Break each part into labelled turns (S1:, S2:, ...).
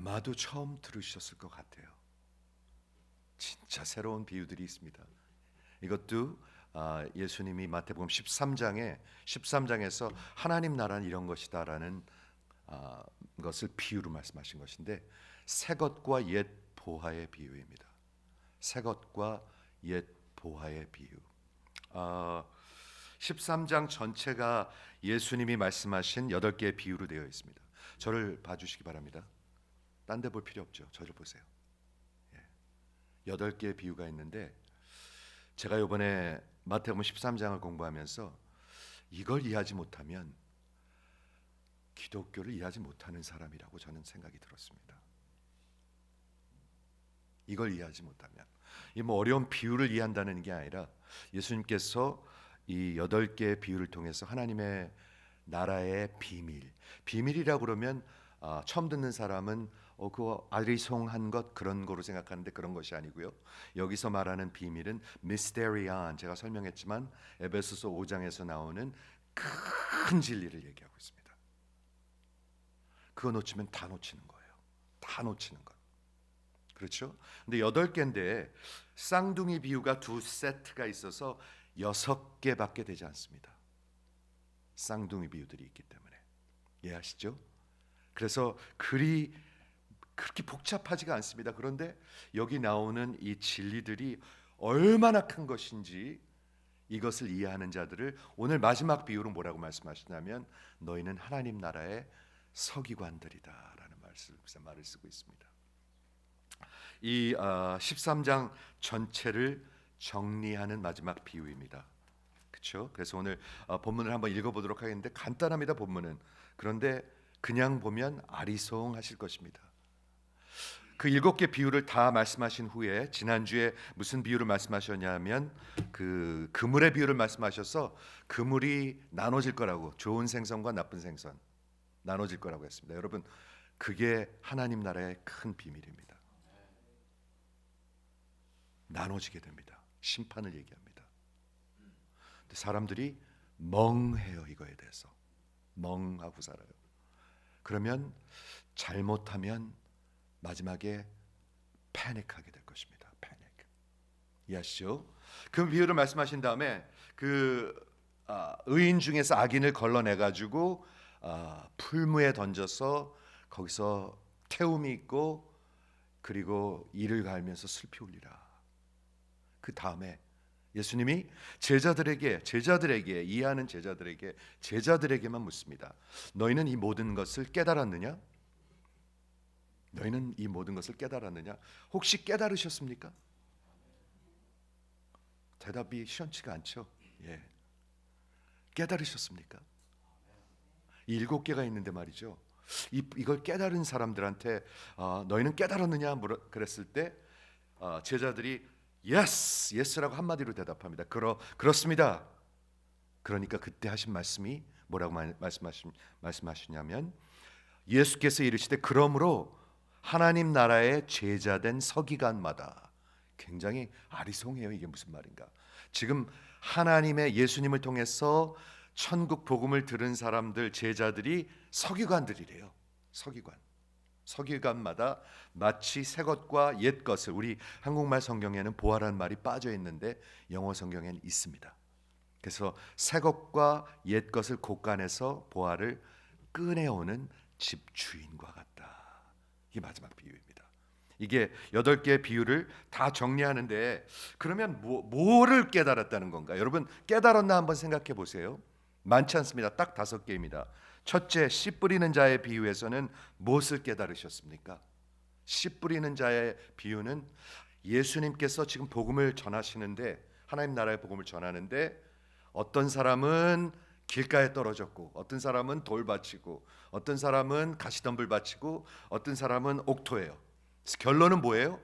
S1: 아마도 처음 들으셨을 것 같아요. 진짜 새로운 비유들이 있습니다. 이것도 예수님이 마태복음 13장에서 하나님 나라는 이런 것이다라는 것을 비유로 말씀하신 것인데, 새 것과 옛 보화의 비유입니다. 새 것과 옛 보화의 비유. 13장 전체가 예수님이 말씀하신 8개의 비유로 되어 있습니다. 저를 봐주시기 바랍니다. 딴 데 볼 필요 없죠. 저를 보세요. 8개의 비유가 있는데, 제가 이번에 마태복음 13장을 공부하면서 이걸 이해하지 못하면 기독교를 이해하지 못하는 사람이라고 저는 생각이 들었습니다. 이걸 이해하지 못하면, 이 뭐 어려운 비유를 이해한다는 게 아니라 예수님께서 이 8개의 비유를 통해서 하나님의 나라의 비밀이라고 그러면 처음 듣는 사람은 그거 아리송한 것 그런 거로 생각하는데, 그런 것이 아니고요. 여기서 말하는 비밀은 미스테리안, 제가 설명했지만 에베소서 5장에서 나오는 큰 진리를 얘기하고 있습니다. 그거 놓치면 다 놓치는 거예요. 다 놓치는 것. 그렇죠? 근데 8개인데 쌍둥이 비유가 2세트가 있어서 6개밖에 되지 않습니다. 쌍둥이 비유들이 있기 때문에. 이해하시죠? 그래서 그렇게 복잡하지가 않습니다. 그런데 여기 나오는 이 진리들이 얼마나 큰 것인지, 이것을 이해하는 자들을 오늘 마지막 비유로 뭐라고 말씀하시냐면, 너희는 하나님 나라의 서기관들이다라는 말을 쓰고 있습니다. 이 13장 전체를 정리하는 마지막 비유입니다. 그렇죠? 그래서 오늘 본문을 한번 읽어보도록 하겠는데, 간단합니다. 본문은. 그런데 그냥 보면 아리송하실 것입니다. 그 7개 비유를 다 말씀하신 후에 지난주에 무슨 비유를 말씀하셨냐면 그 그물의 비유를 말씀하셔서 그물이 나눠질 거라고, 좋은 생선과 나쁜 생선 나눠질 거라고 했습니다. 여러분, 그게 하나님 나라의 큰 비밀입니다. 나눠지게 됩니다. 심판을 얘기합니다. 근데 사람들이 멍해요. 이거에 대해서 멍하고 살아요. 그러면 잘못하면 마지막에 패닉하게 될 것입니다. 패닉. 이해하시죠? 그 비유를 말씀하신 다음에 그 의인 중에서 악인을 걸러내 가지고 풀무에 던져서 거기서 태움이 있고, 그리고 이를 갈면서 슬피 울리라. 그 다음에 예수님이 제자들에게 이해하는 제자들에게만 묻습니다. 너희는 이 모든 것을 깨달았느냐? 너희는 이 모든 것을 깨달았느냐? 혹시 깨달으셨습니까? 대답이 시원치가 않죠. 예. 깨달으셨습니까? 이 7개가 있는데 말이죠. 이걸 깨달은 사람들한테 너희는 깨달았느냐 그랬을 때 제자들이 예스라고 한마디로 대답합니다. 그렇습니다. 그러니까 그때 하신 말씀이 뭐라고 말씀하시냐면, 예수께서 이르시되 그러므로 하나님 나라의 제자된 서기관마다. 굉장히 아리송해요. 이게 무슨 말인가? 지금 하나님의 예수님을 통해서 천국 복음을 들은 사람들, 제자들이 서기관들이래요. 서기관마다 마치 새 것과 옛 것을, 우리 한국말 성경에는 보화라는 말이 빠져 있는데 영어 성경에는 있습니다. 그래서 새 것과 옛 것을 곳간에서 보화를 꺼내오는 집주인과 같다. 이게 마지막 비유입니다. 이게 8개의 비유를 다 정리하는데, 그러면 뭐를 깨달았다는 건가? 여러분, 깨달았나 한번 생각해 보세요. 많지 않습니다. 딱 5개입니다. 첫째, 씨 뿌리는 자의 비유에서는 무엇을 깨달으셨습니까? 씨 뿌리는 자의 비유는 예수님께서 지금 복음을 전하시는데, 하나님 나라의 복음을 전하는데, 어떤 사람은 길가에 떨어졌고, 어떤 사람은 돌밭이고, 어떤 사람은 가시덤불 밭이고, 어떤 사람은 옥토예요. 결론은 뭐예요?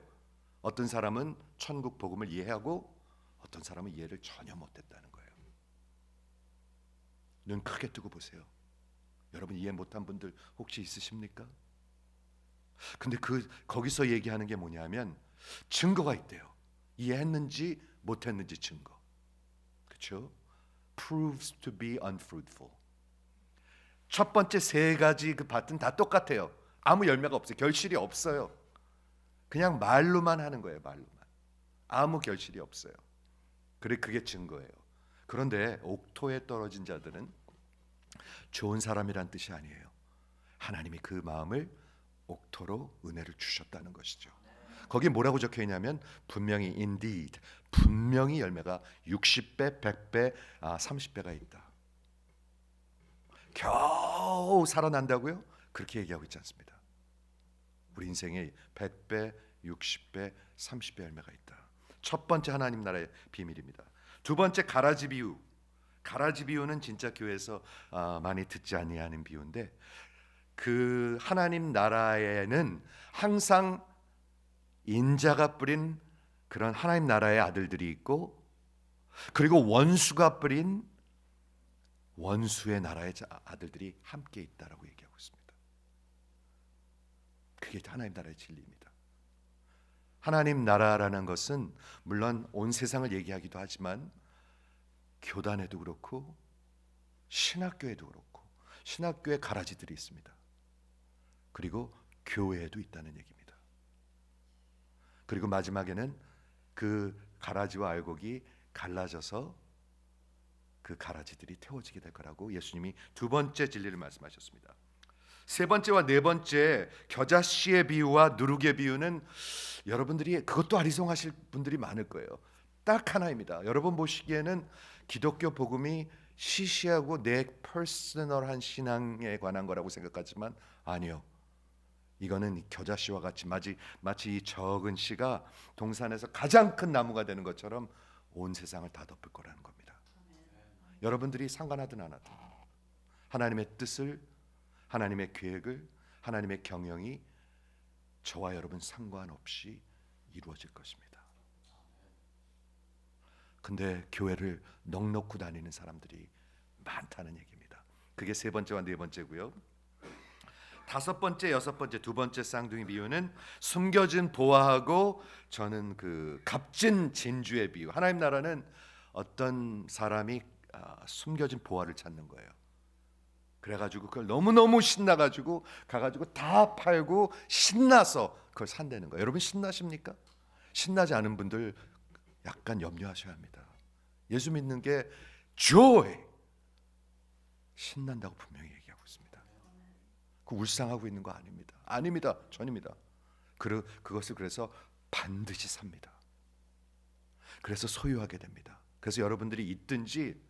S1: 어떤 사람은 천국 복음을 이해하고, 어떤 사람은 이해를 전혀 못했다는 거예요. 눈 크게 뜨고 보세요. 여러분, 이해 못한 분들 혹시 있으십니까? 근데 거기서 얘기하는 게 뭐냐면 증거가 있대요. 이해했는지 못했는지 증거. 그렇죠? proves to be unfruitful. 첫 번째 3가지 그 밭은 다 똑같아요. 아무 열매가 없어요. 결실이 없어요. 그냥 말로만 하는 거예요. 말로만. 아무 결실이 없어요. 그게 증거예요. 그런데 옥토에 떨어진 자들은 좋은 사람이란 뜻이 아니에요. 하나님이 그 마음을 옥토로 은혜를 주셨다는 것이죠. 거기에 뭐라고 적혀 있냐면 분명히 indeed, 분명히 열매가 60배, 100배, 30배가 있다. 겨우 살아난다고요? 그렇게 얘기하고 있지 않습니다. 우리 인생에 100배, 60배, 30배 열매가 있다. 첫 번째 하나님 나라의 비밀입니다. 두 번째 가라지 비유. 가라지 비유는 진짜 교회에서 많이 듣지 아니하는 비유인데, 그 하나님 나라에는 항상 인자가 뿌린 그런 하나님 나라의 아들들이 있고, 그리고 원수가 뿌린 원수의 나라의 아들들이 함께 있다라고 얘기하고 있습니다. 그게 하나님 나라의 진리입니다. 하나님 나라라는 것은 물론 온 세상을 얘기하기도 하지만 교단에도 그렇고 신학교에도 그렇고 신학교에 가라지들이 있습니다. 그리고 교회에도 있다는 얘기입니다. 그리고 마지막에는 그 가라지와 알곡이 갈라져서 그 가라지들이 태워지게 될 거라고 예수님이 두 번째 진리를 말씀하셨습니다. 세 번째와 네 번째 겨자씨의 비유와 누룩의 비유는 여러분들이 그것도 아리송하실 분들이 많을 거예요. 딱 하나입니다. 여러분 보시기에는 기독교 복음이 시시하고 내 퍼스널한 신앙에 관한 거라고 생각하지만 아니요. 이거는 겨자씨와 같이 마치 이 적은 씨가 동산에서 가장 큰 나무가 되는 것처럼 온 세상을 다 덮을 거라는 겁니다. 여러분들이 상관하든 안 하든 하나님의 뜻을, 하나님의 계획을, 하나님의 경영이 저와 여러분 상관없이 이루어질 것입니다. 근데 교회를 넋놓고 다니는 사람들이 많다는 얘기입니다. 그게 세 번째와 네 번째고요. 다섯 번째, 여섯 번째, 두 번째 쌍둥이 비유는 숨겨진 보화하고 저는 그 값진 진주의 비유. 하나님 나라는 어떤 사람이 숨겨진 보화를 찾는 거예요. 그래가지고 그걸 너무너무 신나가지고 가가지고 다 팔고 신나서 그걸 산다는 거예요. 여러분 신나십니까? 신나지 않은 분들 약간 염려하셔야 합니다. 예수 믿는 게 joy, 신난다고 분명히 얘기하고 있습니다. 그 울상하고 있는 거 아닙니다. 아닙니다. 전입니다. 그것을 그래서 반드시 삽니다. 그래서 소유하게 됩니다. 그래서 여러분들이 있든지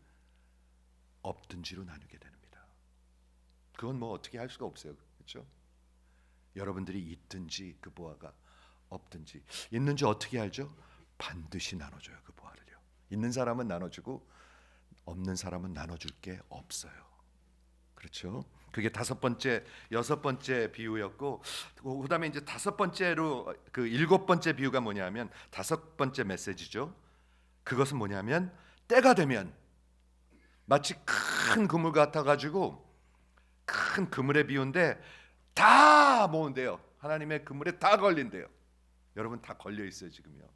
S1: 없든지로 나누게 됩니다. 그건 뭐 어떻게 할 수가 없어요. 그렇죠? 여러분들이 있든지 그 보화가 없든지. 있는지 어떻게 알죠? 반드시 나눠줘요. 그 보화를요. 있는 사람은 나눠주고 없는 사람은 나눠줄 게 없어요. 그렇죠? 그게 다섯 번째, 여섯 번째 비유였고, 그다음에 이제 다섯 번째로 그 일곱 번째 비유가 뭐냐면 다섯 번째 메시지죠. 그것은 뭐냐면 때가 되면 마치 큰 그물 같아가지고 큰 그물의 비유인데 다 모은대요. 하나님의 그물에 다 걸린대요. 여러분 다 걸려 있어요 지금요.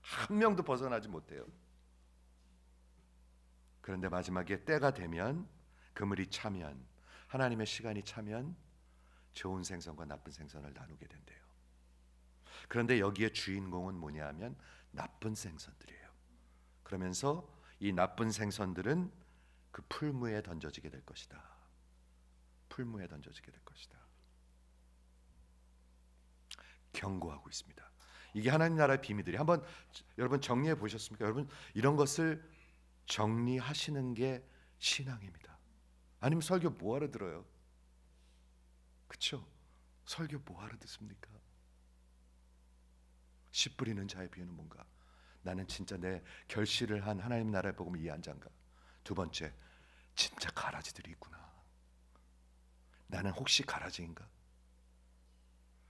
S1: 한 명도 벗어나지 못해요. 그런데 마지막에 때가 되면 그물이 차면 하나님의 시간이 차면 좋은 생선과 나쁜 생선을 나누게 된대요. 그런데 여기에 주인공은 뭐냐면 나쁜 생선들이에요. 그러면서 이 나쁜 생선들은 그 풀무에 던져지게 될 것이다. 풀무에 던져지게 될 것이다. 경고하고 있습니다. 이게 하나님 나라의 비밀들이 한번 여러분 정리해 보셨습니까? 여러분 이런 것을 정리하시는 게 신앙입니다. 아니면 설교 뭐하러 들어요? 그렇죠? 설교 뭐하러 듣습니까? 씨 뿌리는 자의 비유는 뭔가? 나는 진짜 내 결실을 한 하나님 나라의 복음을 이해한 자인가? 두 번째, 진짜 가라지들이 있구나. 나는 혹시 가라지인가?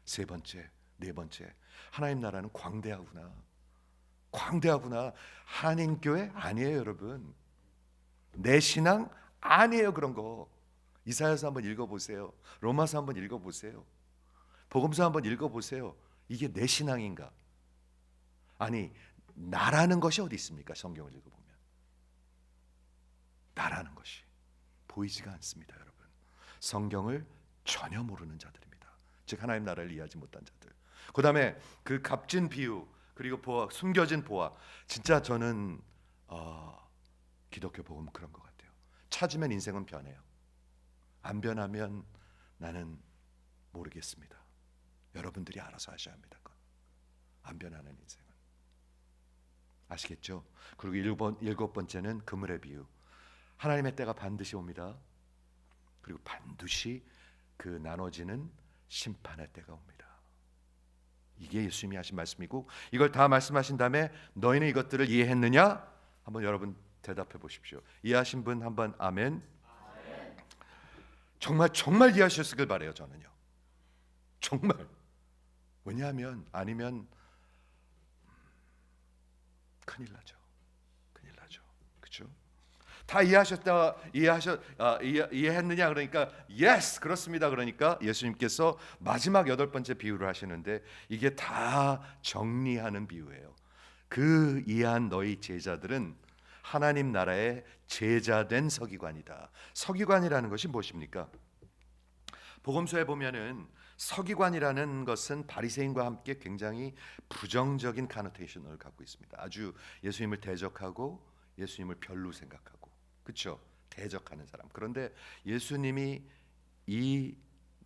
S1: 세 번째, 네 번째, 하나님 나라는 광대하구나. 광대하구나. 한인교회 아니에요, 여러분. 내 신앙 아니에요, 그런 거. 이사야서 한번 읽어보세요. 로마서 한번 읽어보세요. 복음서 한번 읽어보세요. 이게 내 신앙인가? 아니, 나라는 것이 어디 있습니까? 성경을 읽어보면 나라는 것이 보이지가 않습니다, 여러분. 성경을 전혀 모르는 자들입니다. 즉 하나님 나라를 이해하지 못한 자들. 그다음에 그 값진 비유 그리고 보아, 숨겨진 보아. 진짜 저는 기독교 복음 그런 것 같아요. 찾으면 인생은 변해요. 안 변하면 나는 모르겠습니다. 여러분들이 알아서 하셔야 합니다. 안 변하는 인생은. 아시겠죠? 그리고 일곱 번째는 그물의 비유. 하나님의 때가 반드시 옵니다. 그리고 반드시 그 나눠지는 심판의 때가 옵니다. 이게 예수님이 하신 말씀이고, 이걸 다 말씀하신 다음에 너희는 이것들을 이해했느냐? 한번 여러분 대답해 보십시오. 이해하신 분 한번 아멘. 정말 이해하셨길 바래요. 저는요. 정말. 왜냐하면 아니면 큰일 나죠. 그렇죠? 다 이해했느냐? 그러니까 yes, 그렇습니다. 그러니까 예수님께서 마지막 여덟 번째 비유를 하시는데 이게 다 정리하는 비유예요. 그 이해한 너희 제자들은 하나님 나라의 제자된 서기관이다. 서기관이라는 것이 무엇입니까? 복음서에 보면은 서기관이라는 것은 바리새인과 함께 굉장히 부정적인 카노테이션을 갖고 있습니다. 아주 예수님을 대적하고 예수님을 별로 생각하고, 그렇죠? 대적하는 사람. 그런데 예수님이 이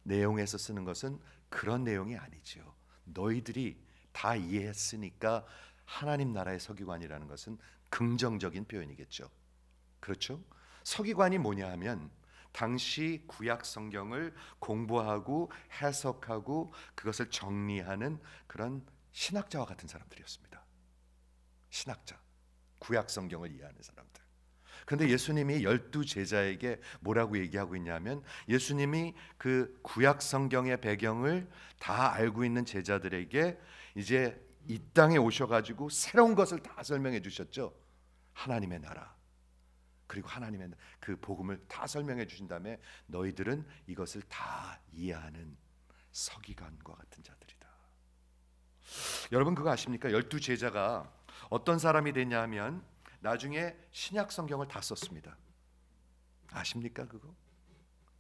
S1: 내용에서 쓰는 것은 그런 내용이 아니죠. 너희들이 다 이해했으니까 하나님 나라의 서기관이라는 것은 긍정적인 표현이겠죠. 그렇죠? 서기관이 뭐냐 하면 당시 구약 성경을 공부하고 해석하고 그것을 정리하는 그런 신학자와 같은 사람들이었습니다. 신학자, 구약 성경을 이해하는 사람들. 그런데 예수님이 12제자에게 뭐라고 얘기하고 있냐면 예수님이 그 구약 성경의 배경을 다 알고 있는 제자들에게 이제 이 땅에 오셔가지고 새로운 것을 다 설명해 주셨죠. 하나님의 나라, 그리고 하나님의 그 복음을 다 설명해 주신 다음에 너희들은 이것을 다 이해하는 서기관과 같은 자들이다. 여러분 그거 아십니까? 12제자가 어떤 사람이 됐냐 하면 나중에 신약 성경을 다 썼습니다. 아십니까 그거?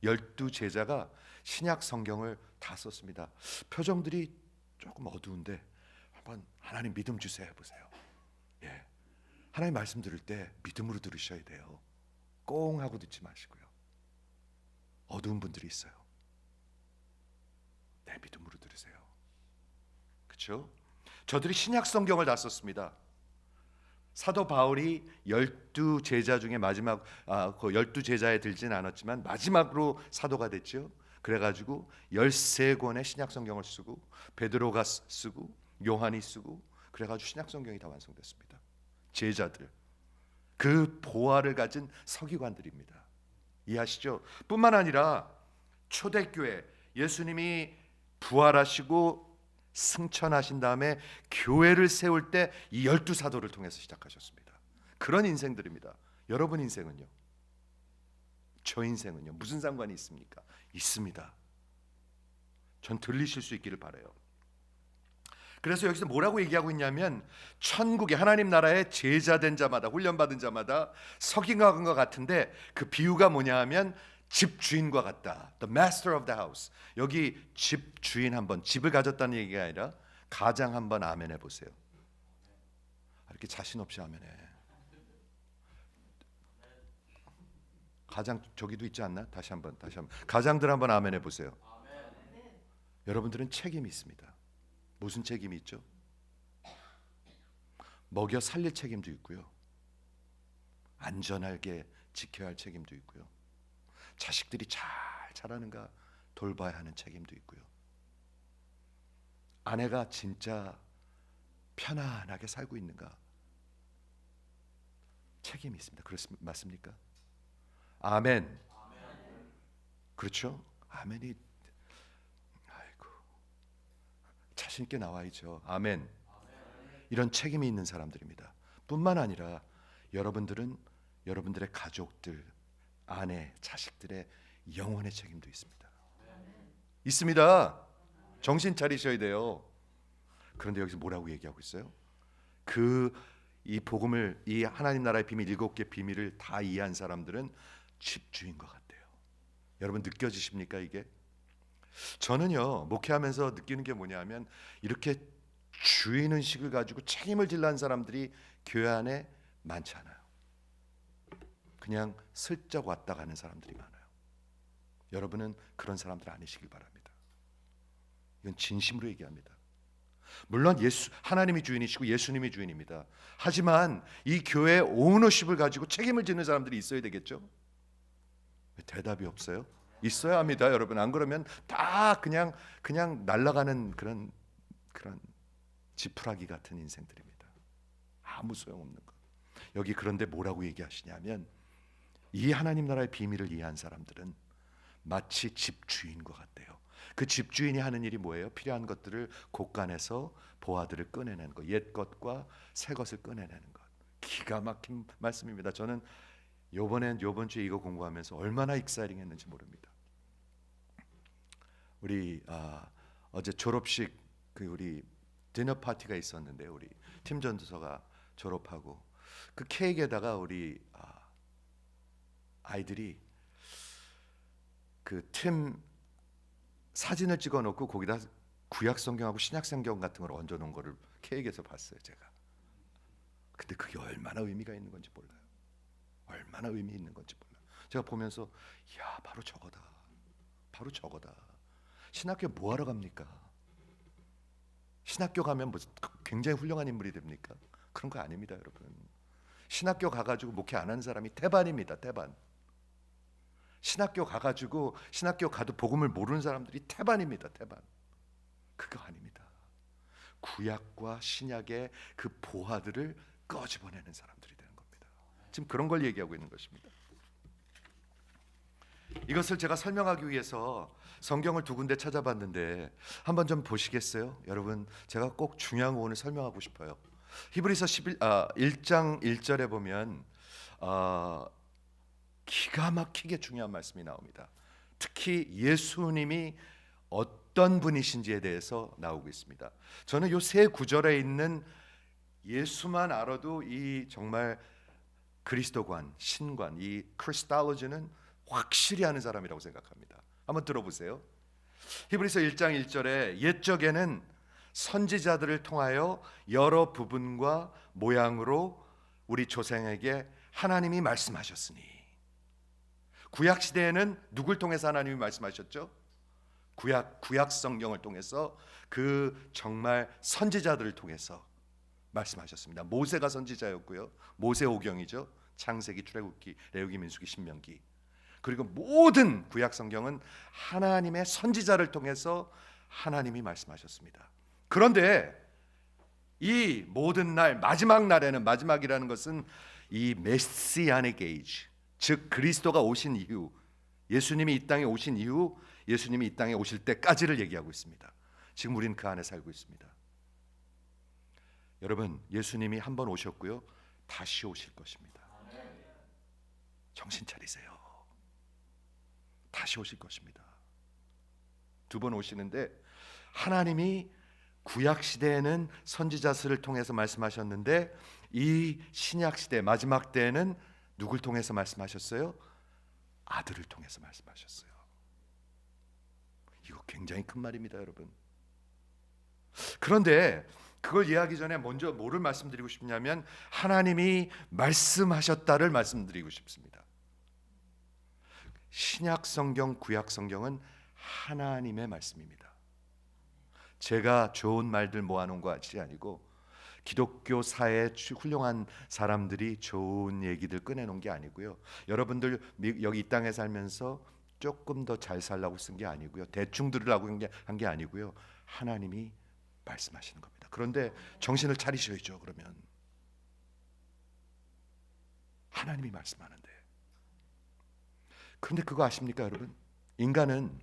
S1: 12제자가 신약 성경을 다 썼습니다. 표정들이 조금 어두운데 한번 하나님 믿음 주세요 해보세요. 예, 하나님 말씀 들을 때 믿음으로 들으셔야 돼요. 꽁 하고 듣지 마시고요. 어두운 분들이 있어요. 네, 믿음으로 들으세요. 그렇죠? 저들이 신약 성경을 다 썼습니다. 사도 바울이 12제자 중에 마지막 그 12제자에 들지는 않았지만 마지막으로 사도가 됐죠. 그래가지고 13권의 신약 성경을 쓰고 베드로가 쓰고 요한이 쓰고 그래가지고 신약 성경이 다 완성됐습니다. 제자들, 그 보화를 가진 서기관들입니다. 이해하시죠? 뿐만 아니라 초대교회, 예수님이 부활하시고 승천하신 다음에 교회를 세울 때 이 12사도를 통해서 시작하셨습니다. 그런 인생들입니다. 여러분 인생은요? 저 인생은요? 무슨 상관이 있습니까? 있습니다. 전 들리실 수 있기를 바라요. 그래서 여기서 뭐라고 얘기하고 있냐면 천국의 하나님 나라의 제자된 자마다, 훈련받은 자마다 서기관과 같은데 그 비유가 뭐냐 하면 집주인과 같다. The master of the house. 여기 집주인 한번, 집을 가졌다는 얘기가 아니라 가장 한번 아멘 해보세요. 이렇게 자신 없이 아멘 해. 가장 저기도 있지 않나? 다시 한번. 가장들 한번 아멘 해보세요. 여러분들은 책임이 있습니다. 무슨 책임이 있죠? 먹여 살릴 책임도 있고요. 안전하게 지켜야 할 책임도 있고요. 자식들이 잘 자라는가 돌봐야 하는 책임도 있고요. 아내가 진짜 편안하게 살고 있는가 책임이 있습니다. 맞습니까? 아멘. 그렇죠? 아멘이 자신 있게 나와야죠. 아멘. 이런 책임이 있는 사람들입니다. 뿐만 아니라 여러분들은 여러분들의 가족들, 아내, 자식들의 영혼의 책임도 있습니다. 있습니다. 정신 차리셔야 돼요. 그런데 여기서 뭐라고 얘기하고 있어요? 이 복음을, 이 하나님 나라의 비밀 7개 비밀을 다 이해한 사람들은 집주인과 같대요. 여러분 느껴지십니까 이게? 저는요 목회하면서 느끼는 게 뭐냐면 이렇게 주인의식을 가지고 책임을 질라는 사람들이 교회 안에 많지 않아요. 그냥 슬쩍 왔다 가는 사람들이 많아요. 여러분은 그런 사람들 아니시길 바랍니다. 이건 진심으로 얘기합니다. 물론 하나님이 주인이시고 예수님이 주인입니다. 하지만 이 교회의 오너십을 가지고 책임을 지는 사람들이 있어야 되겠죠? 대답이 없어요? 있어야 합니다, 여러분. 안 그러면 다 그냥 날아가는 그런 지푸라기 같은 인생들입니다. 아무 소용없는 거. 여기 그런데 뭐라고 얘기하시냐면 이 하나님 나라의 비밀을 이해한 사람들은 마치 집주인과 같대요. 그 집주인이 하는 일이 뭐예요? 필요한 것들을 곳간에서 보아들을 꺼내내는 것, 옛 것과 새 것을 꺼내내는 것. 기가 막힌 말씀입니다. 저는 요번 주에 이거 공부하면서 얼마나 익사이팅했는지 모릅니다. 우리 어제 졸업식 우리 디너 파티가 있었는데 우리 팀 전도서가 졸업하고 그 케이크에다가 우리 아이들이 그 팀 사진을 찍어놓고 거기다 구약 성경하고 신약 성경 같은 걸 얹어놓은 거를 케이크에서 봤어요, 제가. 근데 그게 얼마나 의미가 있는 건지 몰라요. 얼마나 의미 있는 건지 몰라요. 제가 보면서 야, 바로 저거다. 바로 저거다. 신학교 뭐 하러 갑니까? 신학교 가면 뭐 굉장히 훌륭한 인물이 됩니까? 그런 거 아닙니다, 여러분. 신학교 가가지고 목회 안 하는 사람이 태반입니다, 태반. 신학교 가가지고 신학교 가도 복음을 모르는 사람들이 태반입니다, 태반. 그거 아닙니다. 구약과 신약의 그 보화들을 꺼집어내는 사람들이 되는 겁니다. 지금 그런 걸 얘기하고 있는 것입니다. 이것을 제가 설명하기 위해서 성경을 두 군데 찾아봤는데 한번 좀 보시겠어요? 여러분, 제가 꼭 중요한 거 오늘 설명하고 싶어요. 히브리서 1장 1절에 보면 기가 막히게 중요한 말씀이 나옵니다. 특히 예수님이 어떤 분이신지에 대해서 나오고 있습니다. 저는 이 세 구절에 있는 예수만 알아도 이 정말 그리스도관, 신관, 이 크리스탈로지는 확실히 아는 사람이라고 생각합니다. 한번 들어보세요. 히브리서 1장 1절에 옛적에는 선지자들을 통하여 여러 부분과 모양으로 우리 조상에게 하나님이 말씀하셨으니. 구약 시대에는 누굴 통해서 하나님이 말씀하셨죠? 구약 성경을 통해서 그 정말 선지자들을 통해서 말씀하셨습니다. 모세가 선지자였고요. 모세오경이죠. 창세기, 출애굽기, 레위기, 민수기, 신명기. 그리고 모든 구약 성경은 하나님의 선지자를 통해서 하나님이 말씀하셨습니다. 그런데 이 모든 날 마지막 날에는, 마지막이라는 것은 이 메시아닉 에이지, 즉 그리스도가 오신 이후, 예수님이 이 땅에 오신 이후, 예수님이 이 땅에 오실 때까지를 얘기하고 있습니다. 지금 우리는 그 안에 살고 있습니다. 여러분, 예수님이 한 번 오셨고요, 다시 오실 것입니다. 정신 차리세요. 다시 오실 것입니다. 두 번 오시는데, 하나님이 구약 시대에는 선지자들을 통해서 말씀하셨는데 이 신약 시대 마지막 때에는 누굴 통해서 말씀하셨어요? 아들을 통해서 말씀하셨어요. 이거 굉장히 큰 말입니다, 여러분. 그런데 그걸 이해하기 전에 먼저 뭐를 말씀드리고 싶냐면 하나님이 말씀하셨다를 말씀드리고 싶습니다. 신약 성경, 구약 성경은 하나님의 말씀입니다. 제가 좋은 말들 모아놓은 것이 아니고 기독교사의 훌륭한 사람들이 좋은 얘기들 꺼내놓은 게 아니고요. 여러분들 여기 이 땅에 살면서 조금 더 잘 살라고 쓴 게 아니고요. 대충 들으라고 한 게 아니고요. 하나님이 말씀하시는 겁니다. 그런데 정신을 차리셔야죠. 그러면 하나님이 말씀하는데, 그런데 그거 아십니까, 여러분? 인간은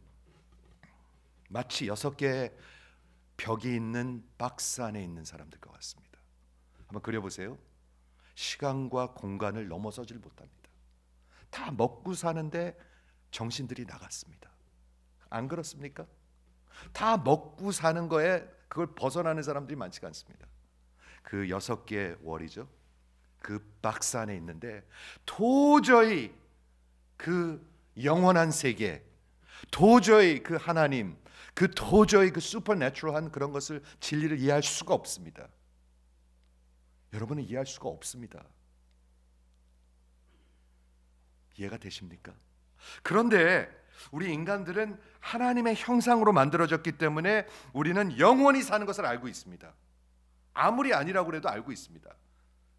S1: 마치 6개의 벽이 있는 박스 안에 있는 사람들 것 같습니다. 한번 그려보세요. 시간과 공간을 넘어서질 못합니다. 다 먹고 사는데 정신들이 나갔습니다. 안 그렇습니까? 다 먹고 사는 거에 그걸 벗어나는 사람들이 많지가 않습니다. 그 6개의 월이죠. 그 박스 안에 있는데 도저히 그 영원한 세계, 도저히 그 하나님, 그 도저히 그 슈퍼내추럴한 그런 것을 진리를 이해할 수가 없습니다. 여러분은 이해할 수가 없습니다. 이해가 되십니까? 그런데 우리 인간들은 하나님의 형상으로 만들어졌기 때문에 우리는 영원히 사는 것을 알고 있습니다. 아무리 아니라고 해도 알고 있습니다.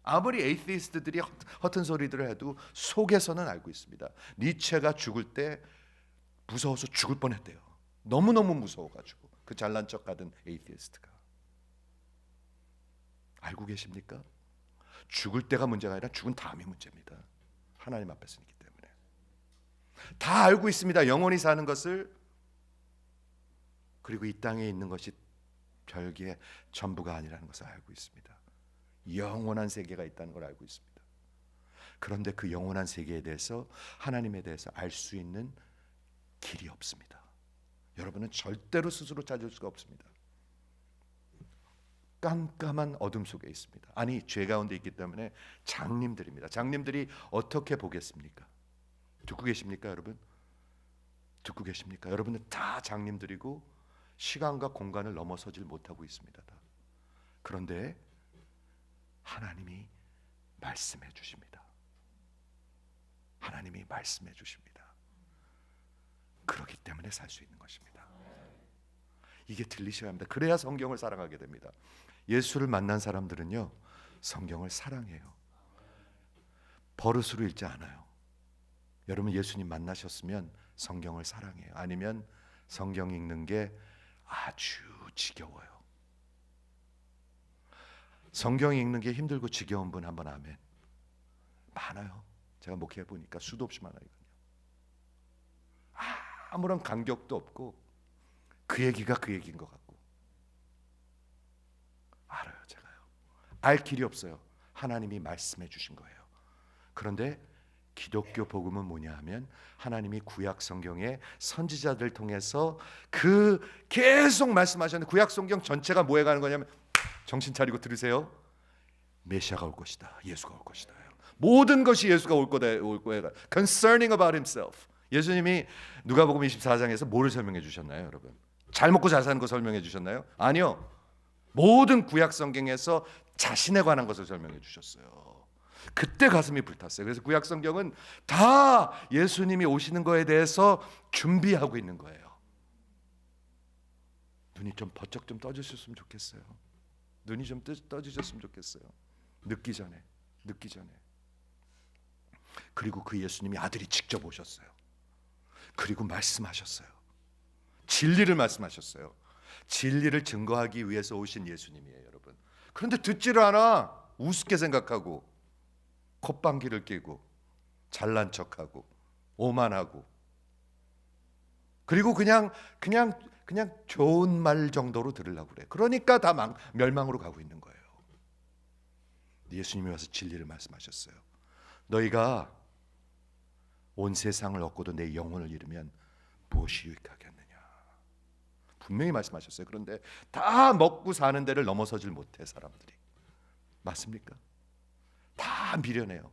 S1: 아무리 에이티스트들이 허튼 소리들을 해도 속에서는 알고 있습니다. 니체가 죽을 때 무서워서 죽을 뻔했대요. 너무너무 무서워가지고 그 잘난 척하던 에이티스트가. 알고 계십니까? 죽을 때가 문제가 아니라 죽은 다음이 문제입니다. 하나님 앞에 서기 때문에 다 알고 있습니다. 영원히 사는 것을. 그리고 이 땅에 있는 것이 별개의 전부가 아니라는 것을 알고 있습니다. 영원한 세계가 있다는 걸 알고 있습니다. 그런데 그 영원한 세계에 대해서, 하나님에 대해서 알 수 있는 길이 없습니다. 여러분은 절대로 스스로 찾을 수가 없습니다. 깜깜한 어둠 속에 있습니다. 아니, 죄 가운데 있기 때문에 장님들입니다. 장님들이 어떻게 보겠습니까? 듣고 계십니까, 여러분? 듣고 계십니까? 여러분은 다 장님들이고 시간과 공간을 넘어서질 못하고 있습니다. 다. 그런데 하나님이 말씀해 주십니다. 하나님이 말씀해 주십니다. 그렇기 때문에 살 수 있는 것입니다. 이게 들리셔야 합니다. 그래야 성경을 사랑하게 됩니다. 예수를 만난 사람들은요, 성경을 사랑해요. 버릇으로 읽지 않아요. 여러분 예수님 만나셨으면 성경을 사랑해요. 아니면 성경 읽는 게 아주 지겨워요. 성경 읽는 게 힘들고 지겨운 분 한번 아멘. 많아요. 제가 목회해 보니까 수도 없이 많아요. 아무런 감격도 없고 그 얘기가 그 얘기인 것 같고. 알아요, 제가요. 알 길이 없어요. 하나님이 말씀해 주신 거예요. 그런데 기독교 복음은 뭐냐 하면, 하나님이 구약 성경에 선지자들 통해서 그 계속 말씀하셨는데, 구약 성경 전체가 뭐에 가는 거냐면, 정신 차리고 들으세요. 메시아가 올 것이다. 예수가 올 것이다. 모든 것이 예수가 올 거다. Concerning about himself. 예수님이 누가복음 24장에서 뭐를 설명해 주셨나요, 여러분? 잘 먹고 잘 사는 거 설명해 주셨나요? 아니요. 모든 구약 성경에서 자신에 관한 것을 설명해 주셨어요. 그때 가슴이 불탔어요. 그래서 구약 성경은 다 예수님이 오시는 거에 대해서 준비하고 있는 거예요. 눈이 좀 번쩍 좀 떠주셨으면 좋겠어요. 눈이 좀 떠주셨으면 좋겠어요. 늦기 전에. 그리고 그 예수님이 아들이 직접 오셨어요. 그리고 말씀하셨어요. 진리를 말씀하셨어요. 진리를 증거하기 위해서 오신 예수님이에요, 여러분. 그런데 듣지를 않아. 우습게 생각하고 콧방귀를 뀌고 잘난 척하고 오만하고, 그리고 그냥 좋은 말 정도로 들으려고 그래. 그러니까 다 멸망으로 가고 있는 거예요. 예수님이 와서 진리를 말씀하셨어요. 너희가 온 세상을 얻고도 내 영혼을 잃으면 무엇이 유익하겠느냐. 분명히 말씀하셨어요. 그런데 다 먹고 사는 데를 넘어서질 못해, 사람들이. 맞습니까? 다 미련해요.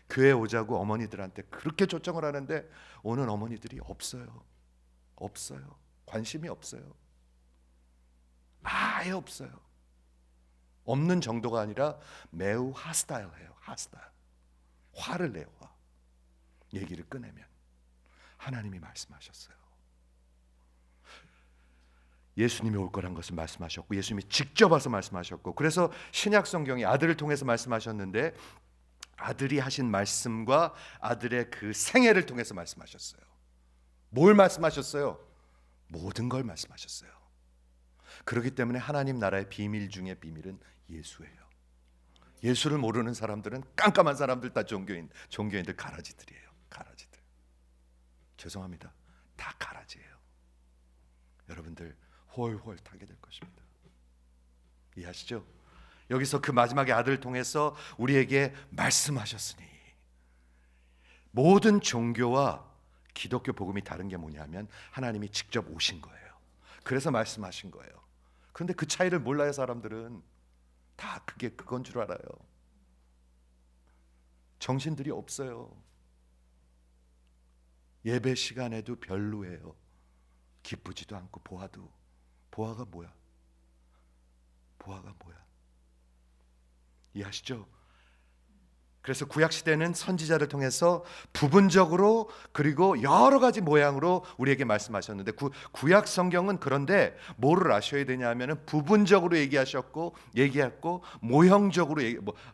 S1: 교회 오자고 어머니들한테 그렇게 초청을 하는데 오는 어머니들이 없어요. 관심이 없어요. 아예 없어요. 없는 정도가 아니라 매우 하스타일해요. 화를 내요. 얘기를 꺼내면. 하나님이 말씀하셨어요. 예수님이 올 거란 것을 말씀하셨고, 예수님이 직접 와서 말씀하셨고, 그래서 신약 성경이 아들을 통해서 말씀하셨는데, 아들이 하신 말씀과 아들의 그 생애를 통해서 말씀하셨어요. 뭘 말씀하셨어요? 모든 걸 말씀하셨어요. 그렇기 때문에 하나님 나라의 비밀 중에 비밀은 예수예요. 예수를 모르는 사람들은 깜깜한 사람들, 다 종교인들 가라지들이에요. 가라지들. 죄송합니다. 다 가라지예요. 여러분들 홀홀 타게 될 것입니다. 이해하시죠? 여기서 그 마지막에 아들을 통해서 우리에게 말씀하셨으니, 모든 종교와 기독교 복음이 다른 게 뭐냐면 하나님이 직접 오신 거예요. 그래서 말씀하신 거예요. 그런데 그 차이를 몰라요. 사람들은 다 그건 줄 알아요. 정신들이 없어요. 예배 시간에도 별로예요. 기쁘지도 않고 보아가 뭐야? 보아가 뭐야? 이해하시죠? 그래서 구약 시대는 선지자를 통해서 부분적으로 그리고 여러 가지 모양으로 우리에게 말씀하셨는데 구약 성경은 그런데 뭐를 아셔야 되냐면은 부분적으로 얘기하셨고 모형적으로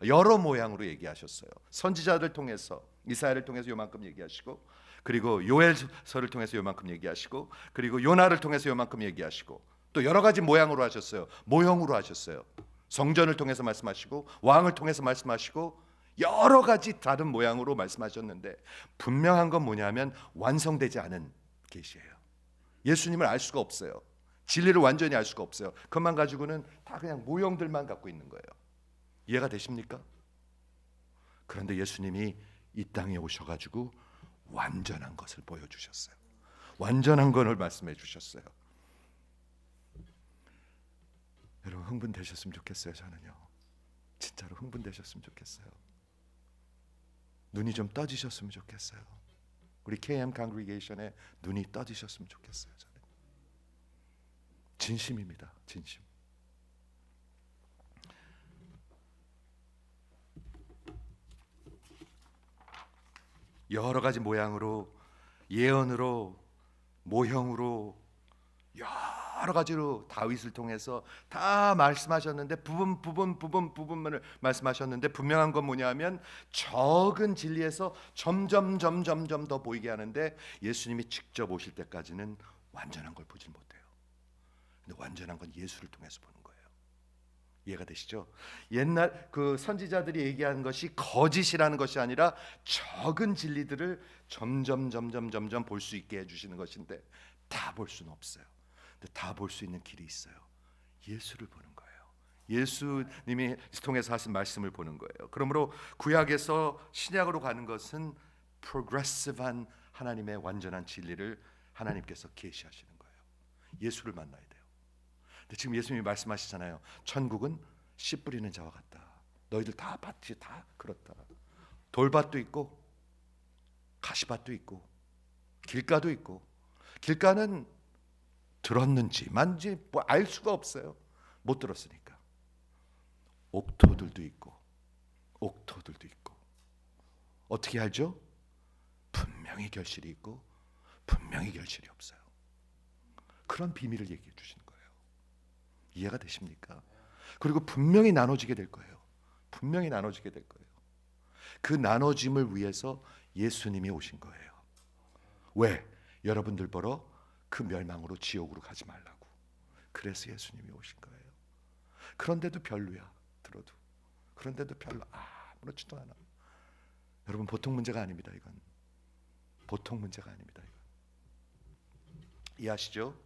S1: 여러 모양으로 얘기하셨어요. 선지자를 통해서 이사야를 통해서 요만큼 얘기하시고 그리고 요엘서를 통해서 요만큼 얘기하시고 그리고 요나를 통해서 요만큼 얘기하시고 또 여러 가지 모양으로 하셨어요. 모형으로 하셨어요. 성전을 통해서 말씀하시고 왕을 통해서 말씀하시고 여러 가지 다른 모양으로 말씀하셨는데 분명한 건 뭐냐면 완성되지 않은 계시예요. 예수님을 알 수가 없어요. 진리를 완전히 알 수가 없어요. 그것만 가지고는 다 그냥 모형들만 갖고 있는 거예요. 이해가 되십니까? 그런데 예수님이 이 땅에 오셔가지고 완전한 것을 보여주셨어요. 완전한 것을 말씀해 주셨어요. 여러분 흥분되셨으면 좋겠어요. 저는요 진짜로 흥분되셨으면 좋겠어요. 눈이 좀 떠지셨으면 좋겠어요. 우리 KM Congregation에 눈이 떠지셨으면 좋겠어요. 저는 진심입니다. 진심. 여러 가지 모양으로 예언으로 모형으로 여러 가지로 다윗을 통해서 다 말씀하셨는데 부분만을 말씀하셨는데 분명한 건 뭐냐면 적은 진리에서 점점 더 보이게 하는데 예수님이 직접 오실 때까지는 완전한 걸 보질 못해요. 근데 완전한 건 예수를 통해서 보는 거예요. 이해가 되시죠? 옛날 그 선지자들이 얘기한 것이 거짓이라는 것이 아니라 적은 진리들을 점점 볼 수 있게 해주시는 것인데 다 볼 수는 없어요. 근데 다 볼 수 있는 길이 있어요. 예수를 보는 거예요. 예수님이 통해서 하신 말씀을 보는 거예요. 그러므로 구약에서 신약으로 가는 것은 프로그레시브한 하나님의 완전한 진리를 하나님께서 계시하시는 거예요. 예수를 만나야 돼요. 근데 지금 예수님이 말씀하시잖아요. 천국은 씨 뿌리는 자와 같다. 너희들 다 밭이 다 그렇다. 돌밭도 있고 가시밭도 있고 길가도 있고 길가는 들었는지 만지 뭐 알 수가 없어요. 못 들었으니까. 옥토들도 있고 어떻게 알죠? 분명히 결실이 있고 분명히 결실이 없어요. 그런 비밀을 얘기해 주시는 거예요. 이해가 되십니까? 그리고 분명히 나눠지게 될 거예요. 분명히 나눠지게 될 거예요. 그 나눠짐을 위해서 예수님이 오신 거예요. 왜? 여러분들 보러 그 멸망으로 지옥으로 가지 말라고. 그래서 예수님이 오신 거예요. 그런데도 별로야. 들어도. 그런데도 별로 아무렇지도 않아. 여러분 보통 문제가 아닙니다. 이건 보통 문제가 아닙니다. 이건. 이해하시죠?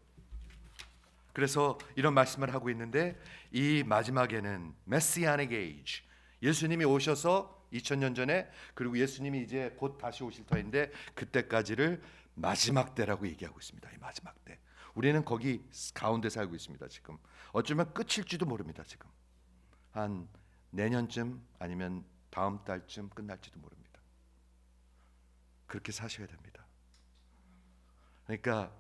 S1: 그래서 이런 말씀을 하고 있는데 이 마지막에는 메시아닉 에이지, 예수님이 오셔서 2000년 전에 그리고 예수님이 이제 곧 다시 오실 터인데 그때까지를 마지막 때라고 얘기하고 있습니다. 이 마지막 때. 우리는 거기 가운데 살고 있습니다. 지금 어쩌면 끝일지도 모릅니다. 지금 한 내년쯤 아니면 다음 달쯤 끝날지도 모릅니다. 그렇게 사셔야 됩니다. 그러니까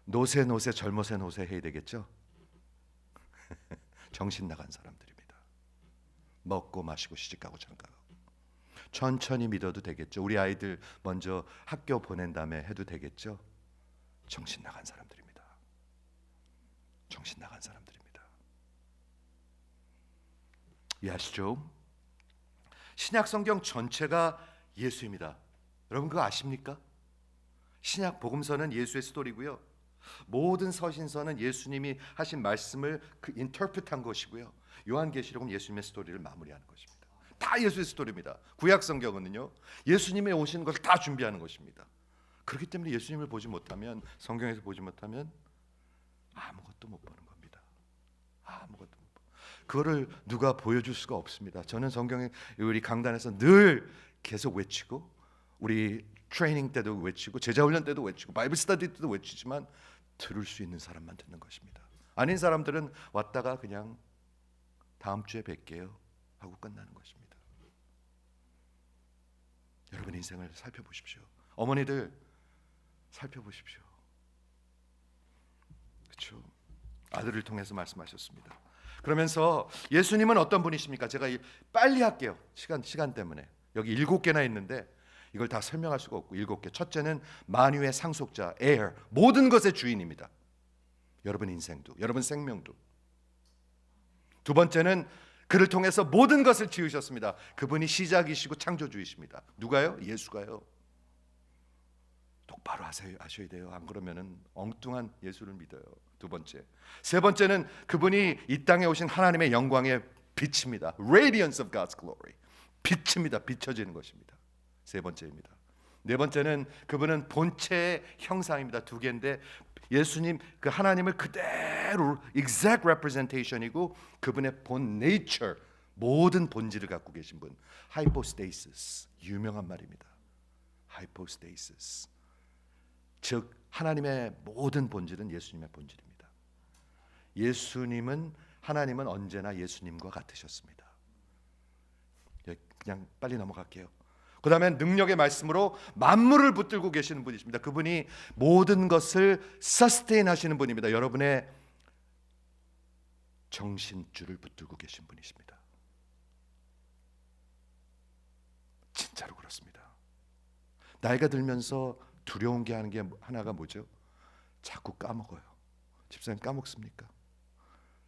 S1: 노세 젊어세 노세 해야 되겠죠. 정신 나간 사람들입니다. 먹고 마시고 시집가고 장가가고 천천히 믿어도 되겠죠. 우리 아이들 먼저 학교 보낸 다음에 해도 되겠죠. 정신 나간 사람들입니다. 정신 나간 사람들입니다. 이해하시죠? 신약 성경 전체가 예수입니다. 여러분 그거 아십니까? 신약 복음서는 예수의 스토리고요. 모든 서신서는 예수님이 하신 말씀을 인터프트한 것이고요. 요한계시록은 예수님의 스토리를 마무리하는 것입니다. 다 예수의 스토리입니다. 구약 성경은요. 예수님의 오시는 것을 다 준비하는 것입니다. 그렇기 때문에 예수님을 보지 못하면 성경에서 보지 못하면 아무것도 못 보는 겁니다. 아무것도 못 보. 그거를 누가 보여줄 수가 없습니다. 저는 성경에 우리 강단에서 늘 계속 외치고 우리 트레이닝 때도 외치고 제자훈련 때도 외치고 바이블 스터디 때도 외치지만 들을 수 있는 사람만 듣는 것입니다. 아닌 사람들은 왔다가 그냥 다음 주에 뵐게요 하고 끝나는 것입니다. 여러분 인생을 살펴보십시오. 어머니들 살펴보십시오. 그렇죠. 아들을 통해서 말씀하셨습니다. 그러면서 예수님은 어떤 분이십니까? 제가 빨리 할게요. 시간 때문에. 여기 7개나 있는데 이걸 다 설명할 수가 없고 7개. 첫째는 만유의 상속자, heir, 모든 것의 주인입니다. 여러분 인생도, 여러분 생명도. 두 번째는 그를 통해서 모든 것을 지으셨습니다. 그분이 시작이시고 창조주이십니다. 누가요? 예수가요. 똑바로 하셔야 돼요. 안 그러면은 엉뚱한 예수를 믿어요. 두 번째. 세 번째는 그분이 이 땅에 오신 하나님의 영광의 빛입니다. Radiance of God's glory. 빛입니다. 비춰지는 것입니다. 세 번째입니다. 네 번째는 그분은 본체의 형상입니다. 2개인데 예수님 그 하나님을 그대로 exact representation이고 그분의 본 nature 모든 본질을 갖고 계신 분. hypostasis 유명한 말입니다. hypostasis 즉 하나님의 모든 본질은 예수님의 본질입니다. 하나님은 언제나 예수님과 같으셨습니다. 그냥 빨리 넘어갈게요. 그 다음에 능력의 말씀으로 만물을 붙들고 계시는 분이십니다. 그분이 모든 것을 서스테인 하시는 분입니다. 여러분의 정신줄을 붙들고 계신 분이십니다. 진짜로 그렇습니다. 나이가 들면서 두려운 게 하는 게 하나가 뭐죠? 자꾸 까먹어요. 집사님 까먹습니까?